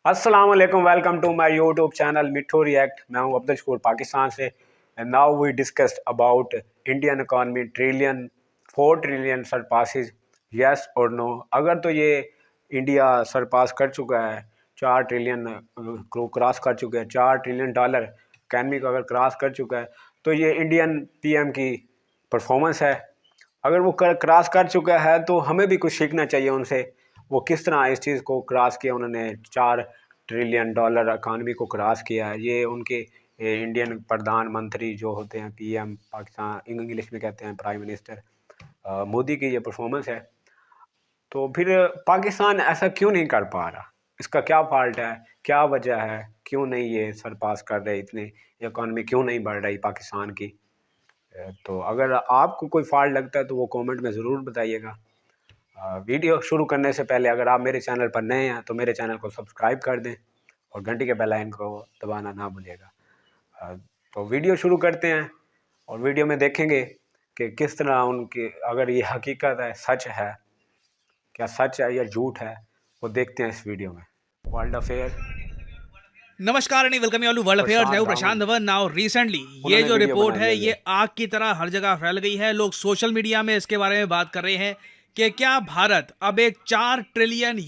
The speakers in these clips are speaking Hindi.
अस्सलाम वालेकुम, welcome to my YouTube channel Mithu react. मैं हूं अब्दुल शकूर पाकिस्तान से। And now we discussed about Indian economy trillion 4 trillion surpasses, yes और नो। अगर तो ये इंडिया सरपास कर चुका है 4 ट्रिलियन को क्रॉस कर चुका है, $4 ट्रिलियन इकॉनमी को अगर क्रॉस कर चुका है तो ये इंडियन पीएम की परफॉर्मेंस है। अगर वो क्रॉस कर चुका है तो हमें भी कुछ सीखना चाहिए उनसे। वो किस तरह इस चीज़ को क्रॉस किया, उन्होंने $4 ट्रिलियन इकानमी को क्रॉस किया है। ये उनके इंडियन प्रधानमंत्री जो होते हैं, पीएम पाकिस्तान, इंग्लिश में कहते हैं प्राइम मिनिस्टर, मोदी की ये परफॉर्मेंस है। तो फिर पाकिस्तान ऐसा क्यों नहीं कर पा रहा? इसका क्या फॉल्ट है, क्या वजह है, क्यों नहीं ये सरपास कर रहे, इतने इकॉनमी क्यों नहीं बढ़ रही पाकिस्तान की? तो अगर आपको कोई फॉल्ट लगता है तो वो कमेंट में ज़रूर बताइएगा। वीडियो शुरू करने से पहले अगर आप मेरे चैनल पर नए हैं तो मेरे चैनल को सब्सक्राइब कर दें और घंटी के बेल आइकन को दबाना ना भूलिएगा। तो वीडियो शुरू करते हैं और वीडियो में देखेंगे कि किस तरह उनके, अगर ये हकीकत है, सच है, क्या सच है या झूठ है, वो देखते हैं इस वीडियो में। World affair. नमस्कार and welcome you all to world affairs. मैं हूं प्रशांत धवन। नाउ रिसेंटली ये जो रिपोर्ट है ये आग की तरह हर जगह फैल गई है। लोग सोशल मीडिया में इसके बारे में बात कर रहे हैं कि क्या भारत अब एक $4 ट्रिलियन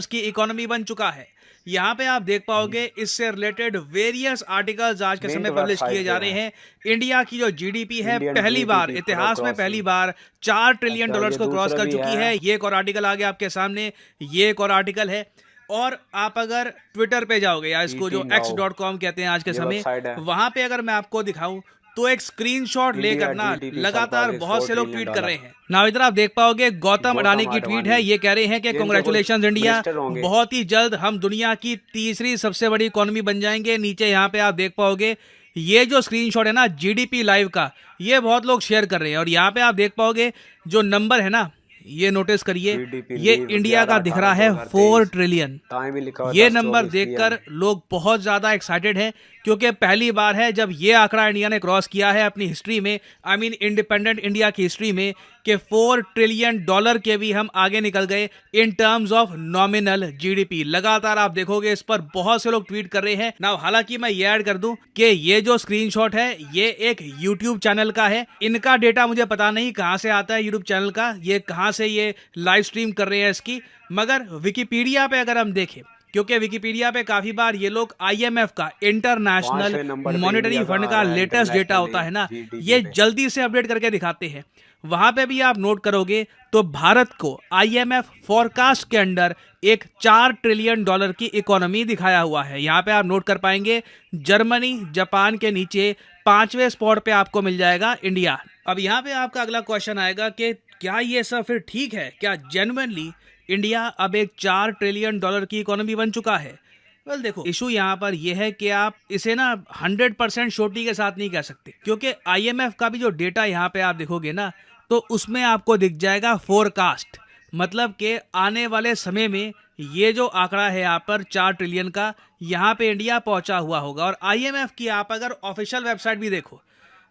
की इकोनॉमी बन चुका है। यहाँ पे आप देख पाओगे इससे रिलेटेड वेरियस आर्टिकल्स आज के समय पब्लिश किए जा रहे हैं। इंडिया की जो जीडीपी है पहली बार इतिहास में पहली बार $4 ट्रिलियन को क्रॉस कर चुकी है। ये एक और आर्टिकल आ गया आपके सामने, ये एक और आर्टिकल है। और आप अगर ट्विटर पे जाओगे या इसको जो x.com कहते हैं आज के समय, वहां पे अगर मैं आपको दिखाऊं तो एक स्क्रीनशॉट लेकर ना लगातार बहुत से लोग ट्वीट कर रहे हैं। ना इधर आप देख पाओगे गौतम अडानी की ट्वीट है। ये कह रहे हैं कि कांग्रेचुलेशंस इंडिया, बहुत ही जल्द हम दुनिया की तीसरी सबसे बड़ी इकोनॉमी बन जाएंगे। नीचे यहाँ पे आप देख पाओगे ये जो स्क्रीनशॉट है ना जीडीपी लाइव का, ये बहुत लोग शेयर कर रहे हैं। और यहाँ पे आप देख पाओगे जो नंबर है ना, ये नोटिस करिए, ये इंडिया का दिख रहा है 4 ट्रिलियन। ये नंबर देखकर लोग बहुत ज्यादा एक्साइटेड हैं क्योंकि पहली बार है जब ये आंकड़ा इंडिया ने क्रॉस किया है अपनी हिस्ट्री में, आई मीन इंडिपेंडेंट इंडिया की हिस्ट्री में, कि $4 ट्रिलियन के भी हम आगे निकल गए in terms of nominal GDP. लगातार आप देखोगे इस पर बहुत से लोग ट्वीट कर रहे हैं ना। हालांकि मैं ये ऐड कर दूं कि ये जो स्क्रीनशॉट है ये एक यूट्यूब चैनल का है। इनका डेटा मुझे पता नहीं कहां से आता है, यूट्यूब चैनल का, ये कहां से ये लाइव स्ट्रीम कर रहे हैं इसकी। मगर विकिपीडिया पे अगर हम देखें, क्योंकि विकिपीडिया पे काफी बार ये लोग आईएमएफ का, इंटरनेशनल मॉनेटरी फंड का लेटेस्ट डेटा होता है ना, ये जल्दी से अपडेट करके दिखाते हैं। वहां पे भी आप नोट करोगे तो भारत को आईएमएफ फोरकास्ट के अंडर एक $4 ट्रिलियन की इकोनॉमी दिखाया हुआ है। यहाँ पे आप नोट कर पाएंगे जर्मनी, जापान के नीचे 5वें स्पॉट पे आपको मिल जाएगा इंडिया। अब यहाँ पे आपका अगला क्वेश्चन आएगा कि क्या ये सब फिर ठीक है? क्या जेन्युइनली इंडिया अब एक $4 ट्रिलियन की इकोनॉमी बन चुका है? वेल देखो, इशू यहाँ पर यह है कि आप इसे ना 100% श्योरिटी के साथ नहीं कह सकते, क्योंकि आईएमएफ का भी जो डेटा यहाँ पे आप देखोगे ना तो उसमें आपको दिख जाएगा फोरकास्ट, मतलब कि आने वाले समय में ये जो आंकड़ा है यहाँ पर 4 ट्रिलियन का, यहाँ पे इंडिया पहुंचा हुआ होगा। और आईएमएफ की आप अगर ऑफिशियल वेबसाइट भी देखो,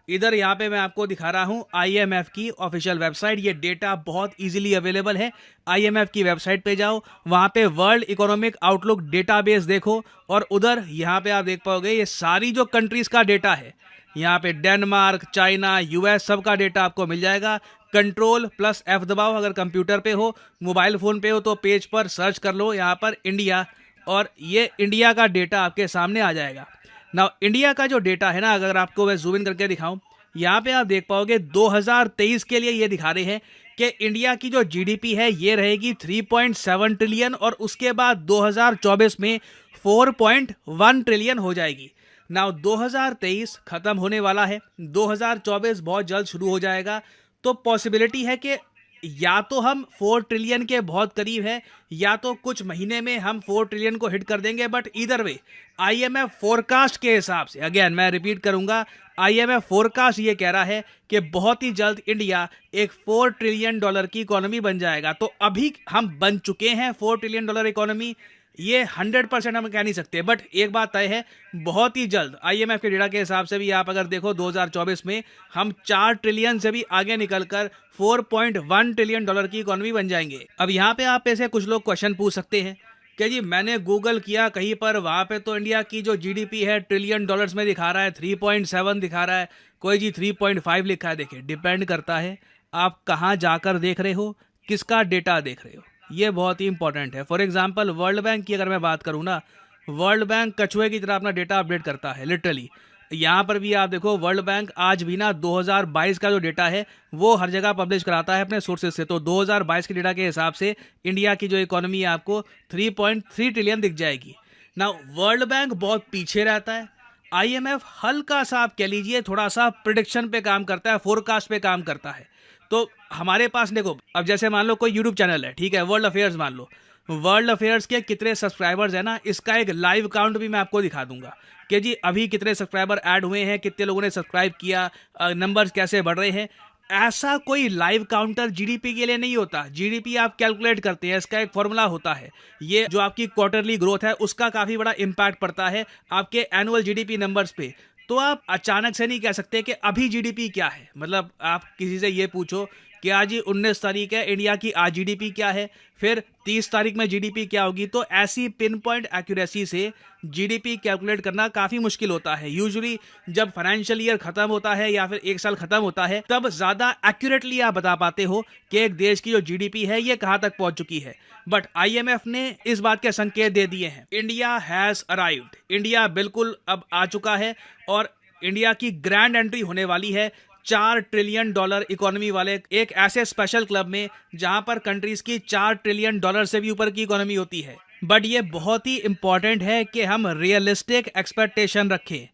इधर यहाँ पे मैं आपको दिखा रहा हूँ आईएमएफ की ऑफिशियल वेबसाइट, ये डेटा बहुत इजीली अवेलेबल है। आईएमएफ की वेबसाइट पे जाओ, वहाँ पे वर्ल्ड इकोनॉमिक आउटलुक डेटाबेस देखो और उधर यहाँ पे आप देख पाओगे ये सारी जो कंट्रीज का डेटा है, यहाँ पे डेनमार्क, चाइना, यूएस, सबका डेटा आपको मिल जाएगा। Ctrl+F दबाओ अगर कंप्यूटर पे हो, मोबाइल फ़ोन पे हो तो पेज पर सर्च कर लो यहाँ पर इंडिया, और ये इंडिया का डेटा आपके सामने आ जाएगा। ना इंडिया का जो डेटा है ना, अगर आपको मैं जूम इन करके दिखाऊं, यहाँ पे आप देख पाओगे 2023 के लिए ये दिखा रहे हैं कि इंडिया की जो जीडीपी है ये रहेगी 3.7 ट्रिलियन और उसके बाद 2024 में 4.1 ट्रिलियन हो जाएगी। नाउ 2023 खत्म होने वाला है, 2024 बहुत जल्द शुरू हो जाएगा। तो पॉसिबिलिटी है कि या तो हम 4 ट्रिलियन के बहुत करीब है या तो कुछ महीने में हम 4 ट्रिलियन को हिट कर देंगे। बट इधर वे आईएमएफ फोरकास्ट के हिसाब से, अगेन मैं रिपीट करूंगा, आईएमएफ फोरकास्ट ये कह रहा है कि बहुत ही जल्द इंडिया एक $4 ट्रिलियन की इकोनॉमी बन जाएगा। तो अभी हम बन चुके हैं $4 ट्रिलियन इकोनॉमी, ये 100% हम कह नहीं सकते, बट एक बात तय है, बहुत ही जल्द आईएमएफ के डेटा के हिसाब से भी आप अगर देखो 2024 में हम 4 ट्रिलियन से भी आगे निकलकर $4.1 ट्रिलियन की इकोनॉमी बन जाएंगे। अब यहाँ पे आप ऐसे कुछ लोग क्वेश्चन पूछ सकते हैं कि जी मैंने गूगल किया कहीं पर, वहाँ पे तो इंडिया की जो जीडीपी है ट्रिलियन डॉलर्स में दिखा रहा है, 3.7 दिखा रहा है, कोई जी 3.5 लिखा है। देखिए डिपेंड करता है आप कहाँ जाकर देख रहे हो, किसका डेटा देख रहे हो, ये बहुत ही इंपॉर्टेंट है। फॉर एग्जांपल वर्ल्ड बैंक की अगर मैं बात करूँ ना, वर्ल्ड बैंक कछुए की तरह अपना डेटा अपडेट करता है लिटरली। यहाँ पर भी आप देखो वर्ल्ड बैंक आज भी ना 2022 का जो डेटा है वो हर जगह पब्लिश कराता है अपने सोर्सेज से। तो 2022 के डेटा के हिसाब से इंडिया की जो इकोनॉमी है आपको 3.3 ट्रिलियन दिख जाएगी ना। वर्ल्ड बैंक बहुत पीछे रहता है, आईएमएफ हल्का सा आप कह लीजिए थोड़ा सा प्रिडिक्शन पे काम करता है, फोरकास्ट पे काम करता है। तो हमारे पास देखो, अब जैसे मान लो कोई यूट्यूब चैनल है, ठीक है, वर्ल्ड अफेयर्स मान लो, वर्ल्ड अफेयर्स के कितने सब्सक्राइबर्स हैं ना, इसका एक लाइव काउंट भी मैं आपको दिखा दूंगा कि जी अभी कितने सब्सक्राइबर ऐड हुए हैं, कितने लोगों ने सब्सक्राइब किया, नंबर्स कैसे बढ़ रहे हैं। ऐसा कोई लाइव काउंटर जीडीपी के लिए नहीं होता। जीडीपी आप कैलकुलेट करते हैं, इसका एक फॉर्मूला होता है। ये जो आपकी क्वार्टरली ग्रोथ है उसका काफ़ी बड़ा इम्पैक्ट पड़ता है आपके एनुअल जीडीपी नंबर्स पे। तो आप अचानक से नहीं कह सकते कि अभी जीडीपी क्या है। मतलब आप किसी से ये पूछो कि आज ही 19 तारीख है, इंडिया की आज जीडीपी क्या है, फिर 30 तारीख में जीडीपी क्या होगी, तो ऐसी पिन पॉइंट एक्यूरेसी से जीडीपी कैलकुलेट करना काफ़ी मुश्किल होता है। यूजुअली जब फाइनेंशियल ईयर खत्म होता है या फिर एक साल खत्म होता है तब ज़्यादा एक्यूरेटली आप बता पाते हो कि एक देश की जो जीडीपी है ये कहाँ तक पहुँच चुकी है। बट आईएमएफ ने इस बात के संकेत दे दिए हैं, इंडिया हैज़ अराइव्ड, इंडिया बिल्कुल अब आ चुका है और इंडिया की ग्रैंड एंट्री होने वाली है 4 ट्रिलियन डॉलर इकोनॉमी वाले एक ऐसे स्पेशल क्लब में जहां पर कंट्रीज की 4 ट्रिलियन डॉलर से भी ऊपर की इकोनॉमी होती है। बट ये बहुत ही इंपॉर्टेंट है कि हम रियलिस्टिक एक्सपेक्टेशन रखें।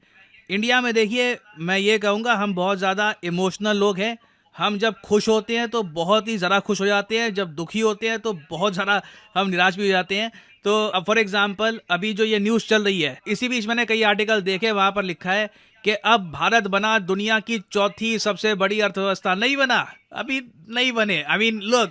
इंडिया में देखिए मैं ये कहूँगा हम बहुत ज़्यादा इमोशनल लोग हैं। हम जब खुश होते हैं तो बहुत ही ज़्यादा खुश हो जाते हैं, जब दुखी होते हैं तो बहुत ज़्यादा हम निराश भी हो जाते हैं। तो अब फॉर एग्जांपल अभी जो ये न्यूज़ चल रही है, इसी बीच मैंने कई आर्टिकल देखे, वहाँ पर लिखा है कि अब भारत बना दुनिया की चौथी सबसे बड़ी अर्थव्यवस्था। नहीं बना, अभी नहीं बने। आई मीन लुक,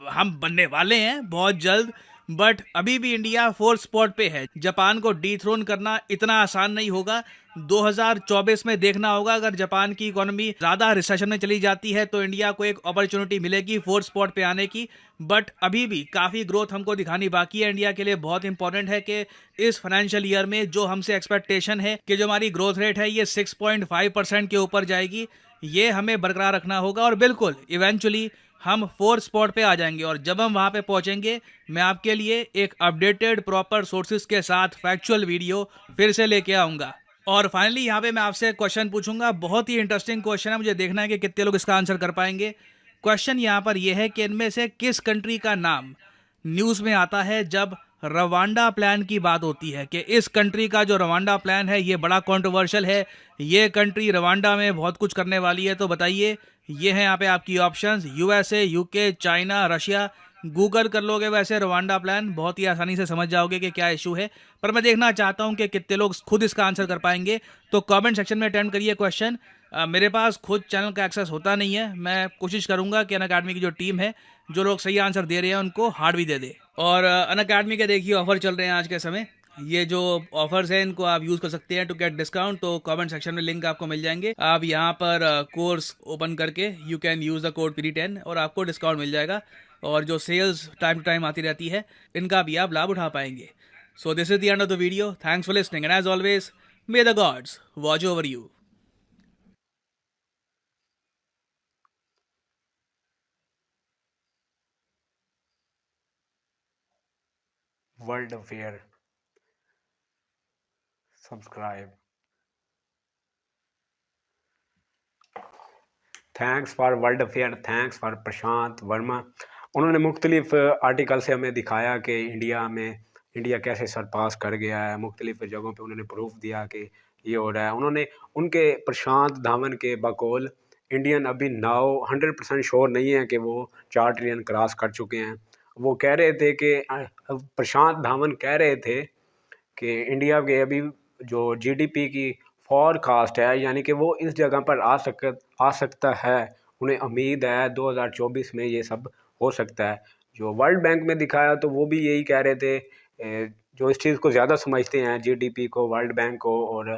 हम बनने वाले हैं बहुत जल्द, बट अभी भी इंडिया फोर्थ स्पॉट पे है। जापान को डीथ्रोन करना इतना आसान नहीं होगा। 2024 में देखना होगा, अगर जापान की इकोनॉमी ज़्यादा रिसेशन में चली जाती है तो इंडिया को एक अपॉर्चुनिटी मिलेगी फोर्थ स्पॉट पे आने की। बट अभी भी काफ़ी ग्रोथ हमको दिखानी बाकी है। इंडिया के लिए बहुत इंपॉर्टेंट है कि इस फाइनेंशियल ईयर में जो हमसे एक्सपेक्टेशन है कि जो हमारी ग्रोथ रेट है ये 6.5% के ऊपर जाएगी, ये हमें बरकरार रखना होगा और बिल्कुल इवेंचुअली हम फोर्थ स्पॉट पे आ जाएंगे। और जब हम वहाँ पे पहुँचेंगे मैं आपके लिए एक अपडेटेड प्रॉपर सोर्सेज के साथ फैक्चुअल वीडियो फिर से लेके आऊँगा। और फाइनली यहाँ पे मैं आपसे क्वेश्चन पूछूंगा, बहुत ही इंटरेस्टिंग क्वेश्चन है, मुझे देखना है कि कितने लोग इसका आंसर कर पाएंगे। क्वेश्चन यहाँ पर यह है कि इनमें से किस कंट्री का नाम न्यूज़ में आता है जब रवांडा प्लान की बात होती है, कि इस कंट्री का जो रवांडा प्लान है ये बड़ा कंट्रोवर्शियल है, ये कंट्री रवांडा में बहुत कुछ करने वाली है। तो बताइए, ये हैं यहाँ पे आपकी options, USA, UK, China, Russia. Google कर लोगे वैसे रवांडा प्लान, बहुत ही आसानी से समझ जाओगे कि क्या इशू है। पर मैं देखना चाहता हूँ कि कितने लोग खुद इसका आंसर कर पाएंगे। तो कमेंट सेक्शन में अटेम्प्ट करिए क्वेश्चन। मेरे पास खुद चैनल का एक्सेस होता नहीं है, मैं कोशिश करूँगा कि अनअकैडमी की जो टीम है, जो लोग सही आंसर दे रहे हैं उनको हार्ड भी दे दे। और अनअकैडमी के देखिए ऑफर चल रहे हैं आज के समय, ये जो ऑफर्स हैं इनको आप यूज़ कर सकते हैं टू गेट डिस्काउंट। तो कमेंट सेक्शन में लिंक आपको मिल जाएंगे, आप यहाँ पर कोर्स ओपन करके you can use the code PD10 और आपको डिस्काउंट मिल जाएगा। और जो सेल्स टाइम टू टाइम आती रहती है इनका भी आप लाभ उठा पाएंगे। So this is the end of the video, thanks for listening and as always may the gods watch over you. World Affair, subscribe. Thanks for world affair, thanks for Prashant Verma. उन्होंने मुख्तलिफ आर्टिकल से हमें दिखाया कि इंडिया कैसे सरपास कर गया है। मुख्तलिफ जगहों पे उन्होंने प्रूफ दिया कि ये हो रहा है। उन्होंने उनके प्रशांत धावन के बकौल इंडियन अभी नाउ 100% श्योर नहीं है कि वो 4 ट्रिलियन क्रॉस कर चुके हैं। वो कह रहे थे कि प्रशांत धावन कह रहे थे कि इंडिया के अभी जो जीडीपी की फॉरकास्ट है, यानी कि वो इस जगह पर आ सकता है। उन्हें उम्मीद है 2024 में ये सब हो सकता है। जो वर्ल्ड बैंक में दिखाया तो वो भी यही कह रहे थे, जो इस चीज़ को ज़्यादा समझते हैं जीडीपी को, वर्ल्ड बैंक को, और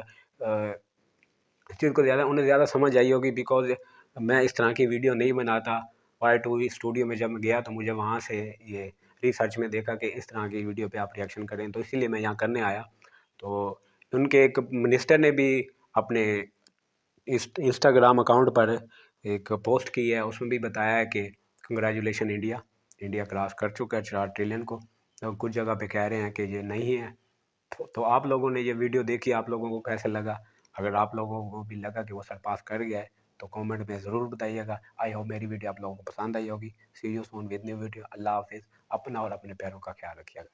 इस चीज़ को उन्हें ज़्यादा समझ आई होगी। बिकॉज मैं इस तरह की वीडियो नहीं बनाता। Y2 स्टूडियो में जब मैं गया तो मुझे वहाँ से ये रिसर्च में देखा कि इस तरह की वीडियो पे आप रिएक्शन करें, तो इसीलिए मैं यहाँ करने आया। तो उनके एक मिनिस्टर ने भी अपने इंस्टाग्राम अकाउंट पर एक पोस्ट की है, उसमें भी बताया है कि कंग्रेचुलेशन इंडिया, इंडिया क्रॉस कर चुका है 4 ट्रिलियन को। तो कुछ जगह पे कह रहे हैं कि ये नहीं है। तो आप लोगों ने ये वीडियो देखी, आप लोगों को कैसे लगा? अगर आप लोगों को भी लगा कि वो सरपास कर गया है तो कमेंट में ज़रूर बताइएगा। आई होप मेरी वीडियो आप लोगों को पसंद आई होगी। See you soon with new video. Allah हाफिज़। अपना और अपने पैरों का ख्याल रखिएगा।